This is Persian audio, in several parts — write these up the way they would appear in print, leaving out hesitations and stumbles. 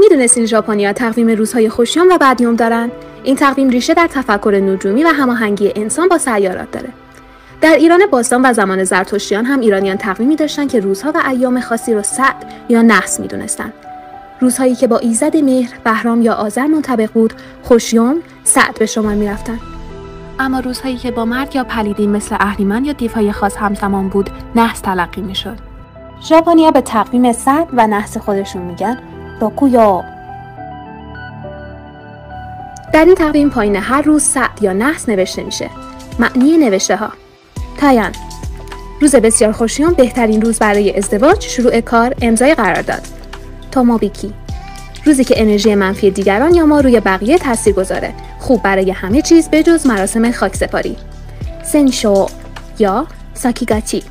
میدونستین ژاپنی‌ها تقویم روزهای خوشیوم و بدیوم دارن؟ این تقویم ریشه در تفکر نجومی و هماهنگی انسان با سیارات داره. در ایران باستان و زمان زرتشتیان هم ایرانیان تقویمی داشتن که روزها و ایام خاصی رو سعد یا نحس میدونستن. روزهایی که با ایزد مهر، بهرام یا آذر منطبق بود، خوشیوم، سعد به شمار میرفتن. اما روزهایی که با مرگ یا پلیدی مثل اهریمن یا دیوهای خاص همزمان بود، نحس تلقی میشد. ژاپنی‌ها به تقویم سعد و نحس خودشون میگن روکویا. در این تقویم پایین هر روز سعد یا نحس نوشته میشه. معنی نوشته ها: تایان، روز بسیار خوشیوم، بهترین روز برای ازدواج، شروع کار، امضای قرارداد. توموبیکی، روزی که انرژی منفی دیگران یا ما روی بقیه تاثیر گذاره، خوب برای همه چیز به جز مراسم خاکسپاری. سنشو یا ساکیگاچی،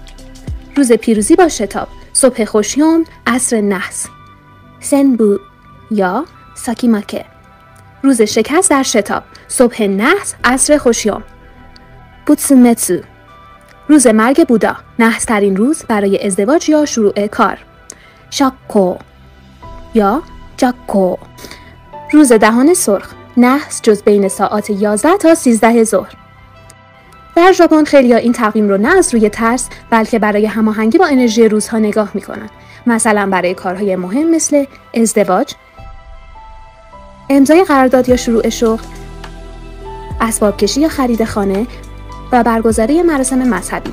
روز پیروزی با شتاب، صبح خوشیوم، عصر نحس. سنبو یا ساکیماکه، روز شکست در شتاب، صبح نحس، عصر خوشیوم. بوتسومتسو، روز مرگ بودا، نحس ترین روز برای ازدواج یا شروع کار. شاکو یا جاکو، روز دهان سرخ، نحس جز بین ساعات 11 تا 13 ظهر. در ژاپن خیلی‌ها این تقویم رو نه از روی ترس بلکه برای هماهنگی با انرژی روزها نگاه میکنن. مثلا برای کارهای مهم مثل ازدواج، امضای قرارداد یا شروع شغل، اسباب کشی یا خرید خانه و برگزاری مراسم مذهبی.